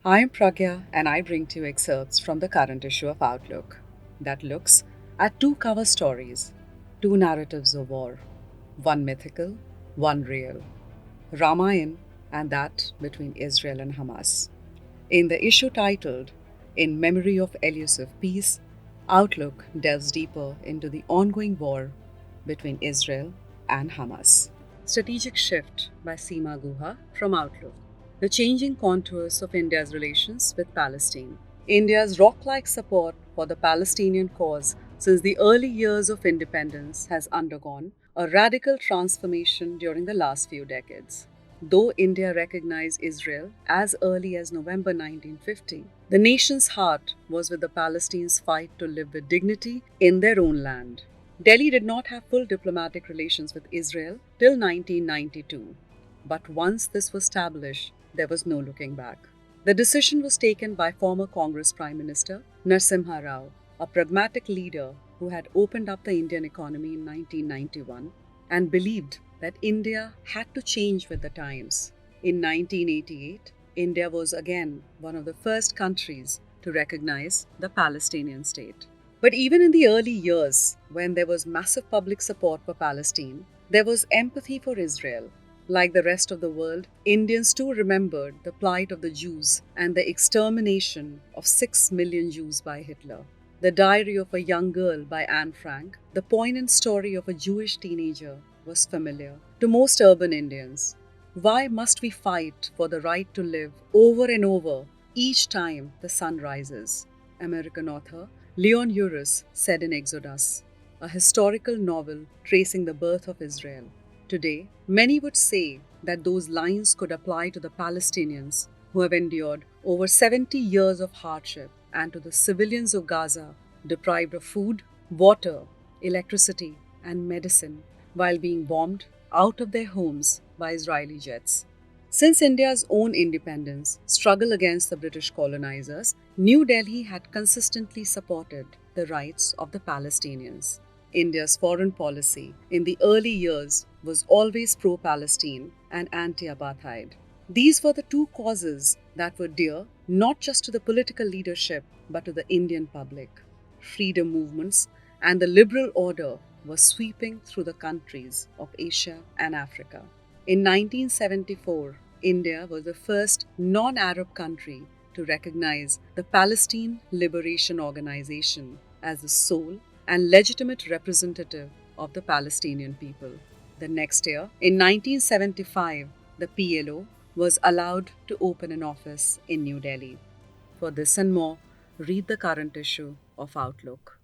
I'm Pragya, and I bring to you excerpts from the current issue of Outlook that looks at two cover stories, two narratives of war, one mythical, one real, Ramayana and that between Israel and Hamas. In the issue titled In Memory of Elusive Peace, Outlook delves deeper into the ongoing war between Israel and Hamas. Strategic Shift by Seema Guha from Outlook. The changing contours of India's relations with Palestine. India's rock like support for the Palestinian cause since the early years of independence has undergone a radical transformation during the last few decades. Though India recognized Israel as early as November 1950, the nation's heart was with the Palestinians' fight to live with dignity in their own land. Delhi did not have full diplomatic relations with Israel till 1992. But once this was established, there was no looking back. The decision was taken by former Congress Prime Minister Narasimha Rao, a pragmatic leader who had opened up the Indian economy in 1991 and believed that India had to change with the times. In 1988, India was again one of the first countries to recognize the Palestinian state. But even in the early years, when there was massive public support for Palestine, there was empathy for Israel. Like the rest of the world, Indians too remembered the plight of the Jews and the extermination of 6 million Jews by Hitler. The Diary of a Young Girl by Anne Frank, the poignant story of a Jewish teenager, was familiar to most urban Indians. Why must we fight for the right to live over and over each time the sun rises? American author Leon Uris said in Exodus, a historical novel tracing the birth of Israel. Today, many would say that those lines could apply to the Palestinians who have endured over 70 years of hardship and to the civilians of Gaza deprived of food, water, electricity, and medicine while being bombed out of their homes by Israeli jets. Since India's own independence struggle against the British colonizers, New Delhi had consistently supported the rights of the Palestinians. India's foreign policy in the early years was always pro-Palestine and anti-apartheid. These were the two causes that were dear not just to the political leadership but to the Indian public. Freedom movements and the liberal order were sweeping through the countries of Asia and Africa. In 1974, India was the first non-Arab country to recognize the Palestine Liberation Organization as the sole and legitimate representative of the Palestinian people. The next year, in 1975, the PLO was allowed to open an office in New Delhi. For this and more, read the current issue of Outlook.